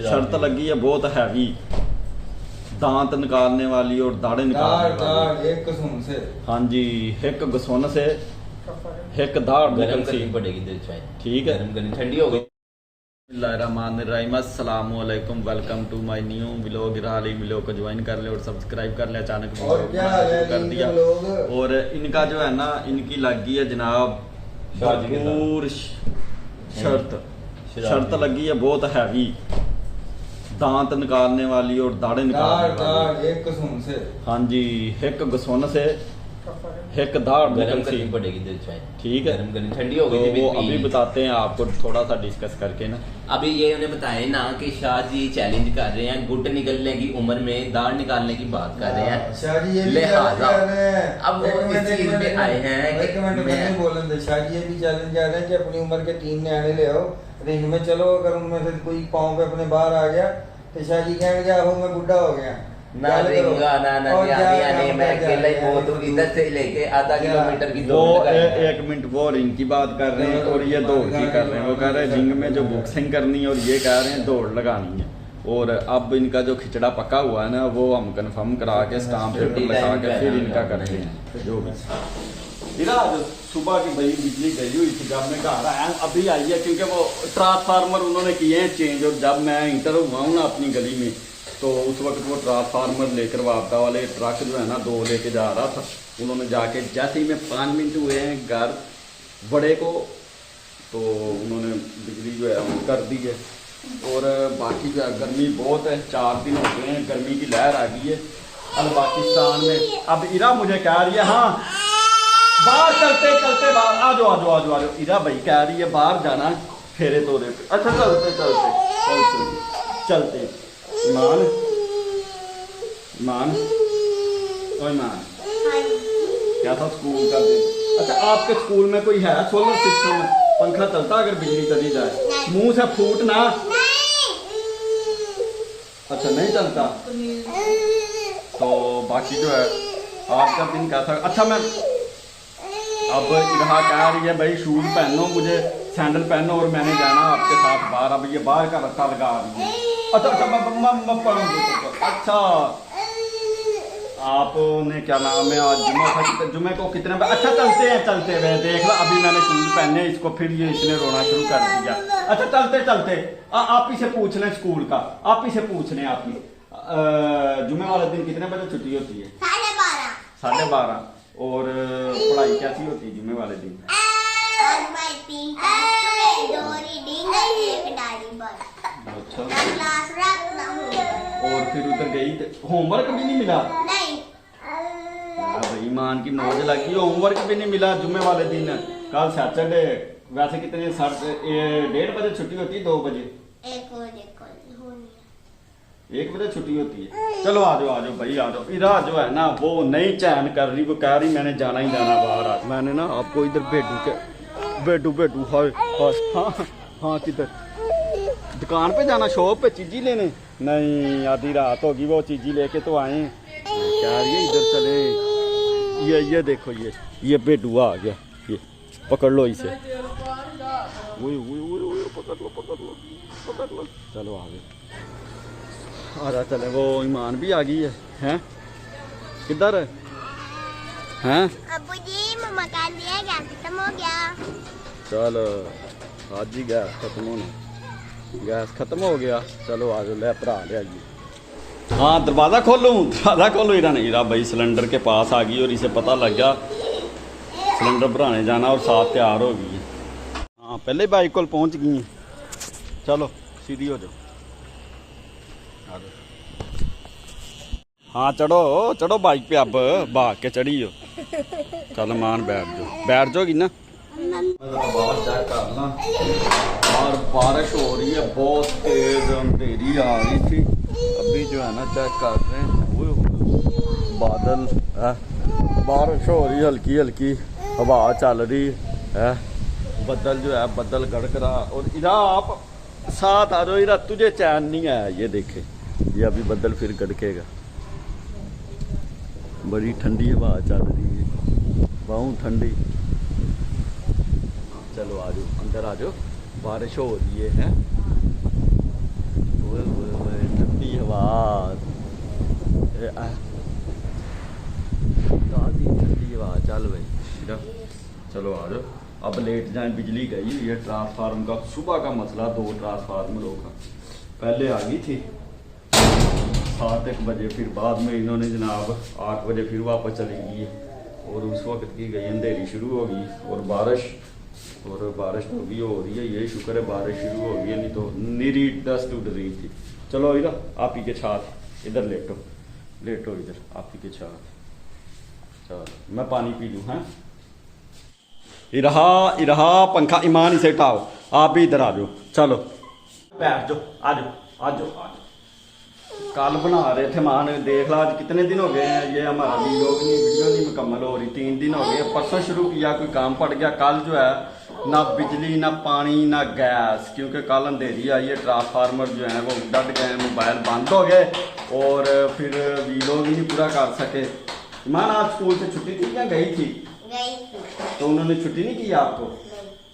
शर्त लगी है बहुत हैवी, दांत निकालने वाली और दाढ़े निकालने वाली। एक कसम से। हाँ जी, एक गसुन से एक दाढ़ गरम निकल सी। करनी पड़ेगी दिल चाय। ठीक है, गरम करनी, ठंडी हो गई। बिस्मिल्लाहिर्रहमानिर्रहीम, अस्सलामु अलैकुम, welcome to my new vlog. इराली व्लॉग को ज्वाइन कर ले और सब्सक्राइब कर ले। अचानक और क्या कर दिया। और इनका जो है ना, इनकी लगी है जनाब भरपूर शर्त लगी है बहुत हैवी, दांत निकालने वाली और दाढ़े निकालने वाली। एक कसम से। हाँ जी, एक गसुन से एक दाढ़ गरम निकल करनी सी। पड़ेगी दिल चाय। ठीक है, गरम करनी, ठंडी हो तो गई थी वो बिल्कुल। अभी बताते हैं आपको थोड़ा सा डिस्कस करके ना। अभी ये उन्हें बताए ना कि शाह जी चैलेंज कर रहे हैं, गुट निकलने की उम्र में दाढ़ निकालने की बात कर रहे हैं। शाह जी ये भी लिहाजा चैलेंज कर रहे हैं। अब वो इस चीज पे आए हैं एक मिनट मैं नहीं बोलन दे। शाह जी ये भी चैलेंज कर रहे हैं कि अपनी उम्र के 3 न्याणे ले आओ, रिंग में चलो, अगर उनमें से कोई पाँव पे अपने बाहर आ गया तो शाह जी कहेंगे आहो मैं बुढ़ा हो गया। ना रिंगा ना और क्या आने मैं क्या अकेला ही क्या बहुत हूँ, इधर से लेके आधा किलोमीटर की वो दौड़ लगाई है। एक मिनट, वो रिंग की बात कर रहे हैं और ये दौड़ की कर रहे हैं। वो कह रहे हैं रिंग में जो बॉक्सिंग करनी है और ये कह रहे हैं दौड़ लगानी है। और अब इनका जो खिचड़ा पक्का हुआ है ना, वो हम कंफर्म करा के स्टाम्प पेपर लगा के फिर इनका करते हैं जो भी। आज सुबह की भाई बिजली गई हुई थी, जब मैं घर आया अभी आई है, क्योंकि वो ट्रांसफार्मर उन्होंने किए हैं चेंज। और जब मैं इंटर हुआ हूँ ना अपनी गली में, तो उस वक्त वो ट्रांसफार्मर लेकर वापदा वाले ट्रक जो है ना 2 लेके जा रहा था। उन्होंने जाके जैसे ही मैं 5 मिनट हुए हैं घर बड़े को, तो उन्होंने बिजली जो है वो कर दी है। और बाकी जो है गर्मी बहुत है, 4 दिन हो गए हैं गर्मी की लहर आ गई है अब पाकिस्तान में। अब इरा मुझे कह रही है, हाँ बाहर चलते चलते बाहर आ जाओ आ जाओ आ जाओ आ जाओ। इरा भाई कह रही है बाहर जाना फेरे तोरे पे। अच्छा चलते चलते चलते चलते ईमान ईमान ओए ईमान, क्या था स्कूल का दिन? अच्छा आपके स्कूल में कोई है सोलर सिस्टम, पंखा चलता अगर बिजली चली जाए? मुंह से फूटना। अच्छा नहीं चलता। तो बाकी जो है आज का दिन कैसा? अच्छा मैं अब इधर कह रही है भाई शूज पहनो, मुझे सैंडल पहनो और मैंने जाना आपके साथ बाहर। अब ये बाहर का रास्ता लगा रही है। अच्छा अच्छा अच्छा आपने क्या नाम है, आज जुम्मा था, जुम्मे को कितने बजे? अच्छा चलते हैं चलते हुए देख लो, अभी मैंने शूज पहने इसको, फिर ये इसने रोना शुरू कर दिया। अच्छा चलते चलते आप ही से पूछ लें स्कूल का, आप ही से पूछ लें। आप ही जुम्मे वाले दिन कितने बजे छुट्टी होती है? 12:30। और पढ़ाई कैसी होती है जुम्मे वाले दिन? अच्छा, और फिर उधर गई होमवर्क भी नहीं मिला? भाई ईमान की मौज लगी, होमवर्क भी नहीं मिला जुम्मे वाले दिन। कल सैटरडे, वैसे कितने 1:30 बजे छुट्टी होती है? 2 बजे? 1 बजे छुट्टी होती है। चलो आ जाओ भाई आ जाओ। इरा जो है ना वो नहीं चैन कर रही, वो कह रही मैंने जाना ही जाना बाहर। आज मैंने ना आपको इधर बेटू हाय हाँ हाँ किधर दुकान पे जाना, शॉप पे चीज़ी लेने? नहीं आधी रात होगी, वो चीज़ी लेके तो आए। क्या ये इधर चले, ये देखो ये बेटुआ आ गया, ये पकड़ लो इसे। पकड़ लो चलो आ गए। आजा चले, वो ईमान भी आ गई है। हैं किधर हैं? अबू जी मकान दिया गैस खत्म हो गया। चलो आज ही गैस खत्म होना, गैस खत्म हो गया। चलो आ जाओ, ले भरा ले आइए। हाँ दरवाज़ा खोलो इरा नहीं रहा भाई, सिलेंडर के पास आ गई और इसे पता लग गया सिलेंडर भराने जाना और साथ तैयार हो गई है। हाँ पहले बाइक को पहुँच गई हैं। चलो सीधी हो जाओ, आ जाओ। हाँ चढ़ो बाइक पे, अब भाग के चढ़ी हो। चल मान बैठ जाओगी ना। बाहर चेक कर ला, और बारिश हो रही है बहुत तेज, अंधेरी आ रही थी। अभी जो है ना चेक कर रहे हैं, वो बादल है, बारिश हो रही है, हल्की हल्की हवा चल रही है, बदल जो है बदल गड़क रहा। और इधर आप साथ आ जाओ, इधर तुझे चैन नहीं आया। ये देखे, ये अभी बदल फिर गड़केगा। बड़ी ठंडी हवा चल रही है, बहुत ठंडी। चलो आ जाओ अंदर आ जाओ, बारिश हो रही है। ठंडी हवा चल भाई। चलो आ जाओ, अब लेट जाए, बिजली गई हुई है। ट्रांसफार्मर का सुबह का मसला, 2 ट्रांसफार्मरों का पहले आ गई थी 7-1 बजे, फिर बाद में इन्होंने जनाब 8 बजे फिर वापस चली गई है। और उस वक्त की गई अंधेरी शुरू हो गई और बारिश तो भी हो रही है। ये शुक्र है बारिश शुरू हो गई है, नहीं तो निरी डस्ट उड़ रही थी। चलो इधर आप ही के साथ इधर लेटो इधर आप ही के साथ। चलो मैं पानी पी लूँ। हैं इरहा पंखा ईमान इसे उठाओ, आप भी इधर आ जाओ। चलो बैठ जाओ, आ जाओ। कल बना रहे थे मान, देख ला आज कितने दिन हो गए हैं ये हमारा वीडियो नहीं मुकम्मल हो रही। 3 दिन हो गए, परसों शुरू किया, कोई काम पड़ गया। कल जो है ना बिजली ना पानी ना गैस, क्योंकि कल अंधेरी आई है। ट्रांसफार्मर जो है वो डट गए, मोबाइल बंद हो गए और फिर वीडियो भी नहीं पूरा कर सके। ईमान आज स्कूल से छुट्टी थी या गई थी? तो उन्होंने छुट्टी नहीं की आपको?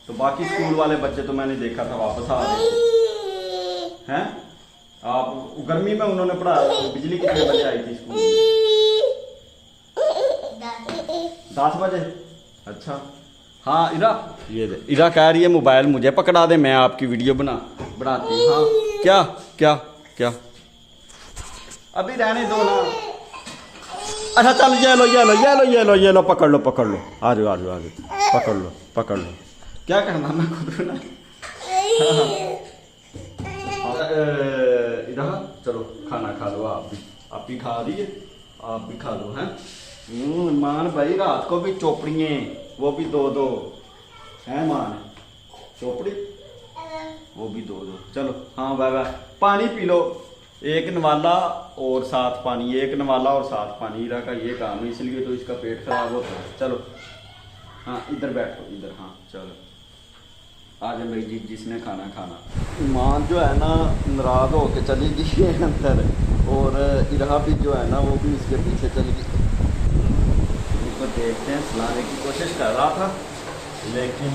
तो बाकी स्कूल वाले बच्चे तो मैंने देखा था वापस आ रहे थे। हैं आप गर्मी में उन्होंने पढ़ाया? बिजली कितने बजे आई थी स्कूल में? 10 बजे। अच्छा हाँ इरा कह रही है मोबाइल मुझे पकड़ा दे, मैं आपकी वीडियो बनाती हूँ। हाँ क्या अभी रहने दो ना। अच्छा चल ये लो पकड़ लो आ जाओ पकड़ लो। क्या करना मैं खुद बना। इधर चलो खाना खा लो, आप भी खा रही है, आप भी खा लो। हैं मान भाई रात को भी चोपड़िए, वो भी 2-2 हैं मान, चोपड़ी वो भी 2-2। चलो हाँ बाय पानी पी लो, 1 नवाला और 7 पानी, 1 नवाला और 7 पानी। इरा का ये काम है, इसलिए तो इसका पेट खराब होता है। चलो हाँ इधर बैठो इधर। हाँ चलो आज मेरी जी जिसने खाना ईमान जो है ना नाराज होके चली गई है अंदर, और इरा भी जो है ना वो भी इसके पीछे चली गई। इसको देखते हैं, सुलाने की कोशिश कर रहा था लेकिन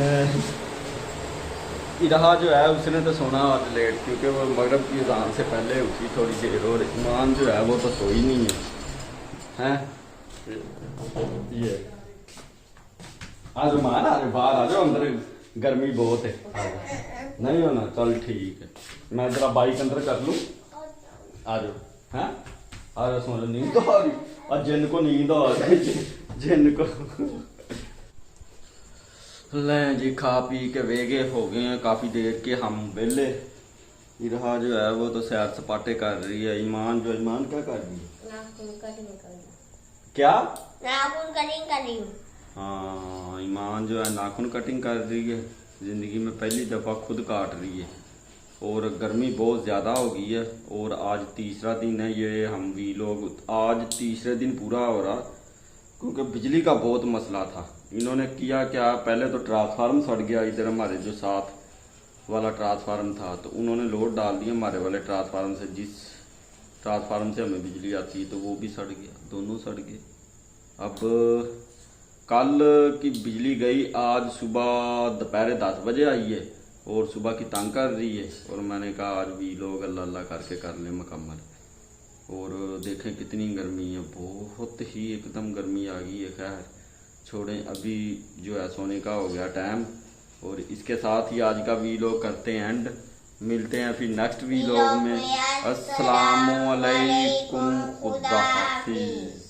इरा जो है उसने तो सोना आज लेट, क्योंकि वो मगरब की अज़ान से पहले उठी थोड़ी देर, और ईमान जो है वो तो सोई नहीं है। ये आज ईमान आ जाओ, बाहर आ जाओ, अंदर गर्मी बहुत है। नहीं होना चल ठीक है, मैं जरा बाइक अंदर कर लूँ। आ जाओ हैं आ जाओ, सो लो, नींद तो आ रही। और जिनको नींद आ रही जिनको लें जी खा पी के वेगे हो गए हैं काफ़ी देर के हम वेले। इरहा जो है वो तो सैर सपाटे कर रही है। ईमान क्या कर रही है? क्या नाखून कटिंग कर रही हूँ। हाँ ईमान जो है नाखून कटिंग कर रही है, ज़िंदगी में पहली दफ़ा खुद काट रही है। और गर्मी बहुत ज़्यादा हो गई है, और आज तीसरा दिन है ये हम भी लोग आज तीसरे दिन पूरा हो रहा, क्योंकि बिजली का बहुत मसला था। इन्होंने किया क्या, पहले तो ट्रांसफार्मर सड़ गया इधर, हमारे जो साथ वाला ट्रांसफार्मर था, तो उन्होंने लोड डाल दिया हमारे वाले ट्रांसफार्मर से, जिस ट्रांसफार्मर से हमें बिजली आती है, तो वो भी सड़ गया, दोनों सड़ गए। अब कल की बिजली गई, आज सुबह दोपहर 10 बजे आई है, और सुबह की तंग कर रही है। और मैंने कहा आज भी लोग अल्लाह अल्लाह करके कर लें मुकम्मल। और देखें कितनी गर्मी है, बहुत ही एकदम गर्मी आ गई है। खैर छोड़ें, अभी जो है सोने का हो गया टाइम, और इसके साथ ही आज का वीलॉग करते हैं एंड। मिलते हैं फिर नेक्स्ट वीलॉग में। अस्सलामु अलैकुम, खुदा हाफिज़।